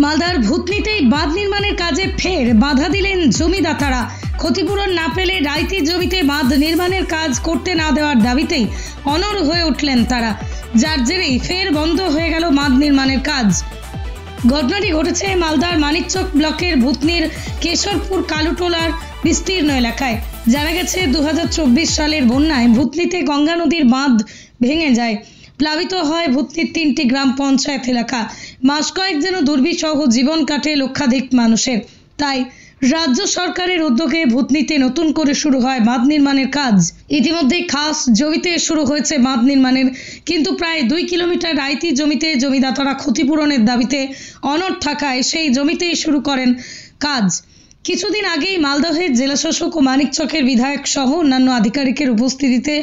মালদার ভূতনিতেই বাঁধ নির্মাণের কাজে ফের বাধা দিলেন জমিদাতারা। ক্ষতিপূরণ না পেলে রাইতি জমিতে বাঁধ নির্মাণের কাজ করতে না দেওয়ার দাবিতেই অনড় হয়ে উঠলেন তারা, যার জেরেই ফের বন্ধ হয়ে গেল বাঁধ নির্মাণের কাজ। ঘটনাটি ঘটেছে মালদার মানিকচক ব্লকের ভূতনির কেশরপুর কালুটোলার বিস্তীর্ণ এলাকায়। জানা গেছে 2024 সালের বন্যায় ভূতনিতে গঙ্গা নদীর বাঁধ ভেঙে যায়, প্লাবিত হয় ভূতনির 3টি গ্রাম পঞ্চায়েত এলাকা। মাস কয়েক যেন দুর্বিষহ জীবন কাটে লক্ষাধিক মানুষের। তাই রাজ্য সরকারের উদ্যোগে ভূতনিতে নতুন করে শুরু হয় বাঁধ নির্মাণের কাজ। ইতিমধ্যে খাস জমিতে শুরু হয়েছে বাঁধ নির্মাণের, কিন্তু প্রায় 2 কিলোমিটার রাইতি জমিতে জমিদাতারা ক্ষতিপূরণের দাবিতে অনড় থাকায় সেই জমিতেই শুরু করেন কাজ। কিছুদিন আগেই মালদহের জেলাশাসক ও মানিকচকের বিধায়ক সহ অন্যান্য আধিকারিকের উপস্থিতিতে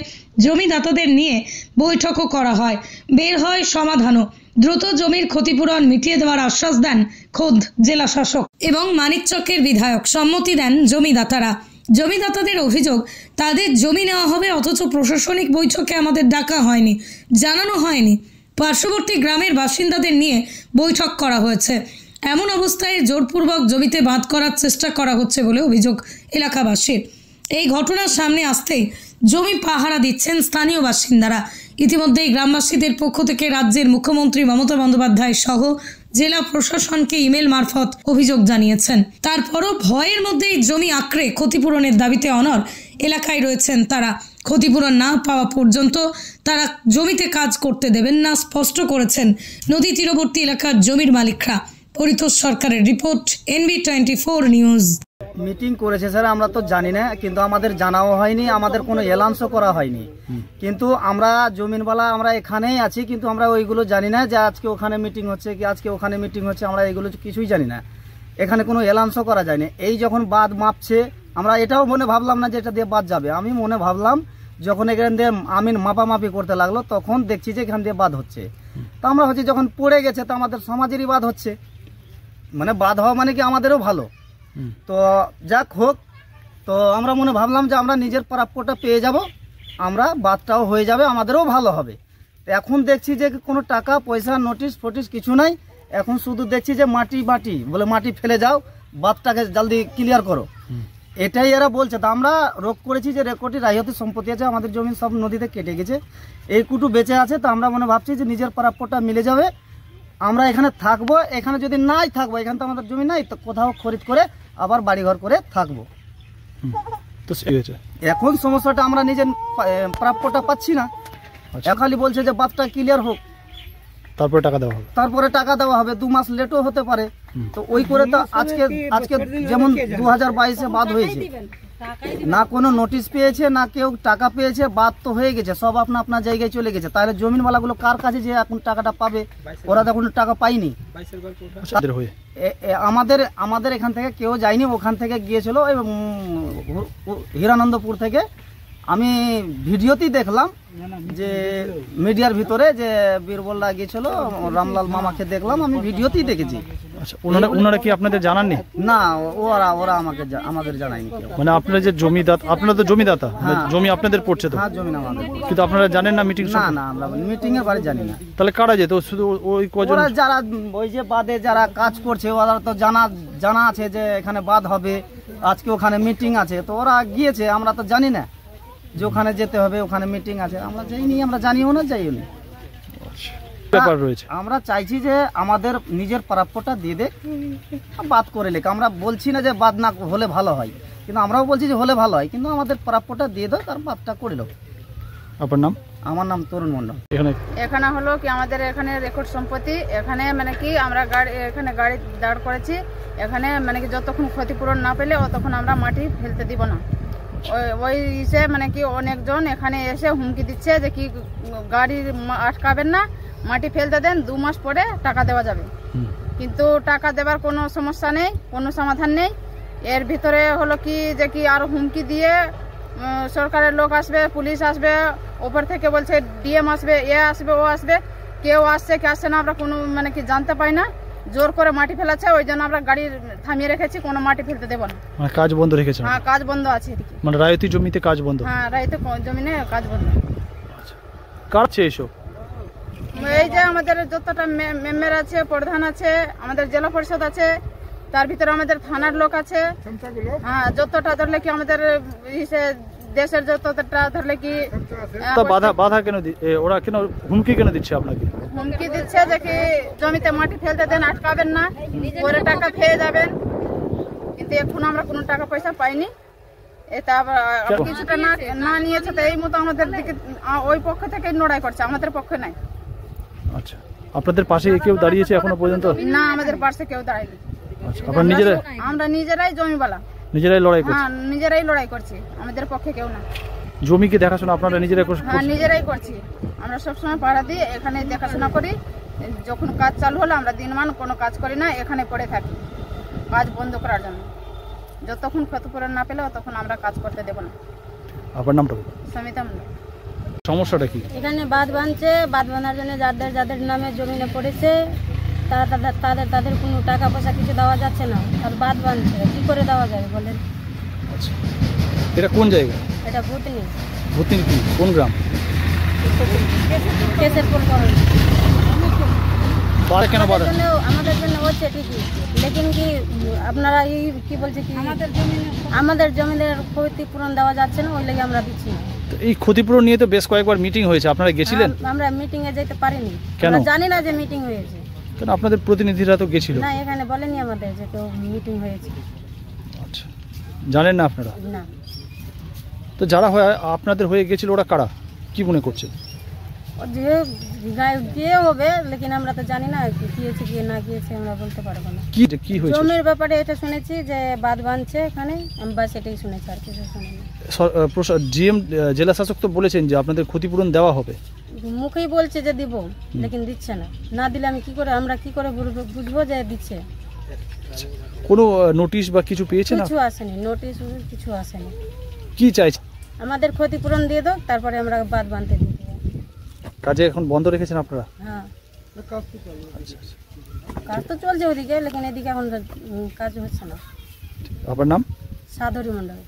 জমিদাতাদের নিয়ে বৈঠকও করা হয়। বের হয় সমাধানও। দ্রুত জমির ক্ষতিপূরণ মিটিয়ে দেওয়ার আশ্বাস দেন খোদ জেলাশাসক এবং মানিকচকের বিধায়ক। সম্মতি দেন জমিদাতারা। জমিদাতাদের অভিযোগ, তাদের জমি নেওয়া হবে অথচ প্রশাসনিক বৈঠকে আমাদের ডাকা হয়নি, জানানো হয়নি। পার্শ্ববর্তী গ্রামের বাসিন্দাদের নিয়ে বৈঠক করা হয়েছে। এমন অবস্থায় জোরপূর্বক জমিতে বাঁধ করার চেষ্টা করা হচ্ছে বলে অভিযোগ এলাকাবাসীর। এই ঘটনার সামনে আসতেই জমি পাহারা দিচ্ছেন স্থানীয় বাসিন্দারা। ইতিমধ্যেই গ্রামবাসীদের পক্ষ থেকে রাজ্যের মুখ্যমন্ত্রী মমতা বন্দ্যোপাধ্যায় সহ জেলা প্রশাসনকে ইমেল মারফত অভিযোগ জানিয়েছেন। তারপরও ভয়ের মধ্যেই জমি আঁকড়ে ক্ষতিপূরণের দাবিতে অনড় এলাকায় রয়েছেন তারা। ক্ষতিপূরণ না পাওয়া পর্যন্ত তারা জমিতে কাজ করতে দেবেন না স্পষ্ট করেছেন নদী তীরবর্তী এলাকার জমির মালিকরা। পরিতোষ সরকারের রিপোর্ট, NV24 নিউজ। মিটিং করেছে স্যার, আমরা তো জানি না, কিন্তু আমাদের জানাও হয়নি, আমাদের কোনো এলাউন্সও করা হয়নি। কিন্তু আমরা জমিনওয়ালা আমরা এখানেই আছি, কিন্তু আমরা ওইগুলো জানি না যে আজকে ওখানে মিটিং হচ্ছে কি আজকে ওখানে মিটিং হচ্ছে, আমরা এগুলো কিছুই জানি না। এখানে কোনো এলাউন্সও করা যায়নি। এই যখন বাঁধ মাপছে, আমরা এটাও মনে ভাবলাম না যে এটা দিয়ে বাঁধ যাবে। আমি মনে ভাবলাম যখন এখান দিয়ে আমিন মাপামাপি করতে লাগলো, তখন দেখছি যে এখান দিয়ে বাঁধ হচ্ছে। তো আমরা হচ্ছে যখন পড়ে গেছে, তো আমাদের সমাজেরই বাঁধ হচ্ছে, মানে বাঁধ হওয়া মানে কি আমাদেরও ভালো। তো যাক হোক, তো আমরা মনে ভাবলাম যে আমরা নিজের প্রাপ্যটা পেয়ে যাব, আমরা বাঁধটাও হয়ে যাবে, আমাদেরও ভালো হবে। তো এখন দেখছি যে কোনো টাকা পয়সা নোটিশ ফোটিস কিছু নাই। এখন শুধু দেখছি যে মাটি বলে মাটি ফেলে যাও, বাঁধটাকে জলদি ক্লিয়ার করো, এটাই এরা বলছে। তো আমরা রোক করেছি যে রেকর্ডে রায়তি সম্পত্তি আছে, আমাদের জমি সব নদীতে কেটে গেছে, এই কুটু বেঁচে আছে। তো আমরা মনে ভাবছি যে নিজের প্রাপ্যটা মিলে যাবে, আমরা এখানে থাকবো। এখানে যদি নাই থাকবো, এখানে তো আমাদের জমি নাই, তো কোথাও খরিদ করে আবার বাড়িঘর করে থাকবো। তো এখন সমস্যাটা আমরা নিজের প্রাপ্যটা পাচ্ছি না। খালি বলছে যে বাঁধটা ক্লিয়ার হোক, তারপরে টাকা দেওয়া হবে। 2 মাস লেটও হতে পারে। তো ওই করে তো আজকে যেমন 2022-এ বাঁধ হয়েছে, না কোনো নোটিশ পেয়েছে না কেউ টাকা পেয়েছে, বাদ তো হয়ে গেছে, সব আপনার জায়গায় চলে গেছে। তাহলে জমিনওয়ালাগুলো কার কাছে যে এখন টাকাটা পাবে? ওরা তো এখন টাকা পায়নি। আমাদের এখান থেকে কেউ যায়নি, ওখান থেকে গিয়েছিল হিরানন্দপুর থেকে। আমি ভিডিওতেই দেখলাম যে মিডিয়ার ভিতরে যে বীরবলরা গিয়েছিল, রামলাল মামাকে দেখলাম, আমি ভিডিওতেই দেখেছি। ওনারা কি আপনাদের জানাননি? না, ওরা আমাদের জানায়নি। মানে আপনারা যে জমিদাতা, আপনারা তো জমিদাতা, জমি আপনাদের পড়ছে তো? হ্যাঁ, জমি আমাদের, কিন্তু আপনারা জানেন না মিটিং? না, আমরা মিটিং এর বারে জানি না। তাহলে কারা যেত? শুধু ওই কজন যারা ওই যে বাদে যারা কাজ করছে, ওরা তো জানা আছে যে এখানে বাদ হবে, আজকে ওখানে মিটিং আছে, তো ওরা গিয়েছে। আমরা তো জানি না যে ওখানে যেতে হবে, ওখানে মিটিং আছে, আমরা যাইনি, আমরা জানিও না, যাইও না। আমরা চাইছি যে আমাদের নিজের প্রাপ্যটা দিয়ে দে, বাদ করে লেখ। আমরা বলছি না যে বাদ না হলে ভালো হয়, কিন্তু আমরাও বলছি যে হলে ভালো হয়, কিন্তু আমাদের প্রাপ্যটা দিয়ে দাও, তার বাদটা করে দাও। আপনার নাম? আমার নাম তরুণ মন্ডল। এখানে হলো কি আমাদের এখানে রেকর্ড সম্পত্তি, এখানে মানে কি আমরা গাড়ি দাঁড় করেছি। এখানে মানে কি যতক্ষণ ক্ষতিপূরণ না পেলে ততক্ষণ আমরা মাটি ফেলতে দিব না। ওই ইসে মানে কি অনেকজন এখানে এসে হুমকি দিচ্ছে যে কি গাড়ি আটকাবেন না, মাটি ফেলতে দেন, 2 মাস পরে টাকা দেওয়া যাবে। কিন্তু টাকা দেবার কোনো সমস্যা নেই, কোনো সমাধান নেই। এর ভিতরে হলো কি যে কি আরো হুমকি দিয়ে সরকারের লোক আসবে, পুলিশ আসবে, ওপর থেকে বলছে ডিএম আসবে, আসবে, ও আসবে। কেউ আসছে কি আসছে না আমরা কোনো মানে কি জানতে পাই না। জোর করে মাটি ফেলাচ্ছে, ওই জন্য আমরা গাড়ি থামিয়ে রেখেছি, কোনো মাটি ফেলতে দেবো না। মানে কাজ বন্ধ রেখেছে? হ্যাঁ, কাজ বন্ধ আছে এদিকে। মানে রায়তি জমিতে কাজ বন্ধ? হ্যাঁ, রায়তি জমিনে কাজ বন্ধ। আচ্ছা, কাটছে এসব এই যে আমাদের যতটা মেম্বার আছে, প্রধান আছে, আমাদের জেলা পরিষদ আছে, তার ভিতরে আমাদের থানার লোক আছে। হ্যাঁ, যতটা ধরলে কি আমাদের দেশের যতটা ধরলে কি বাধা কেন ওরা কেন হুমকি কেন দিচ্ছে আপনাকে? হুমকি দিচ্ছে যে কি জমিতে মাটি ফেলতে দেন, আটকাবেন না, পরে টাকা পেয়ে যাবেন। কিন্তু এখন আমরা কোনো টাকা পয়সা পাইনি। এটা আবার কিছুটা না নিয়েছে, তো এই মতো আমাদের দিকে ওই পক্ষ থেকে লড়াই করছে, আমাদের পক্ষে নাই। আচ্ছা, আপনাদের পাশে কেউ দাঁড়িয়েছে এখনো পর্যন্ত? না, আমাদের পাশে কেউ দাঁড়ায়নি। আচ্ছা, আপনারা আমরা নিজেরাই জমিওয়ালা, নিজেরাই লড়াই করছেন? হ্যাঁ, নিজেরাই লড়াই করছি, আমাদের পক্ষে কেউ না। জমিকে দেখাশোনা আপনারা নিজেরাই করছেন? হ্যাঁ, নিজেরাই করছি। আমরা সবসময় পাহারা দিয়ে এখানে দেখাশোনা করি। যখন কাজ চালু হলো আমরা দিনমান কোনো কাজ করি না, এখানে পড়ে থাকি কাজ বন্ধ করার জন্য। যতক্ষণ ক্ষতিপূরণ না পেলে তখন আমরা কাজ করতে দেব না। আপনার নামটা? সমিতা মন্ডল। সমস্যাটা কি? এখানে বাঁধ বাঁধছে, বাঁধ বাঁধার জন্য যাদের নামে জমিনে পড়েছে তারা তাদের কোনো টাকা পয়সা কিছু দেওয়া যাচ্ছে না, আর বাঁধ বাঁধছে, কি করে দেওয়া যাবে বলেন? আচ্ছা, এটা কোন জায়গা? এটা ভূতনি। ভূতনি কি কোন গ্রাম? কেশরপুর করণ। আমাদের জন্য হচ্ছে ঠিকই, লেকিন কি আপনারা এই কি বলছে কি আমাদের জমিদের ক্ষতিপূরণ দেওয়া যাচ্ছে না, ওই লেগে আমরা দিচ্ছি না। এই ক্ষতিপূরণ নিয়ে তো বেশ কয়েকবার মিটিং হয়েছে, আপনারা গেছিলেন? আমরা মিটিং এ যেতে পারিনি। কেন? জানি না যে মিটিং হয়েছে। কেন? আপনাদের প্রতিনিধিরা তো গেছিল। না, এখানে বলেনি আমাদের যে কেউ মিটিং হয়েছে। আচ্ছা, জানেন না আপনারা? না। তো যারা আপনাদের হয়ে গেছিল ওরা কারা, কি মনে করছে? যে হবে, লেকিন আমরা তো জানি না কি হয়েছে কি না গিয়েছে, আমরা বলতে পারবো না। কি হয়েছে? জমির ব্যাপারে এটা শুনেছি যে বাঁধ বাঁধছে এখানে, বাস এটাই শুনেছি, আর কিছু শুনিনি। জিএম জেলা শাসক তো বলেছেন যে আপনাদের ক্ষতিপূরণ দেওয়া হবে, মুখেই বলছে যে দিব, লেকিন দিচ্ছে না। না দিলে আমরা কি করে বুঝবো যে দিচ্ছে? কোনো নোটিশ বা কিছু পেয়েছেন? কিছু আসেনি, নোটিশ কিছু আসেনি। কি চাইছে? আমাদের ক্ষতিপূরণ দিয়ে দাও, তারপরে আমরা বাঁধ বাঁধতে দিই। কাজে এখন বন্ধ রেখেছেন আপনারা? হ্যাঁ, কাজ তো চলছে ওদিকে, লেকিন এদিকে এখন কাজ হচ্ছে না। আপনার নাম? সাধুরী মন্ডল।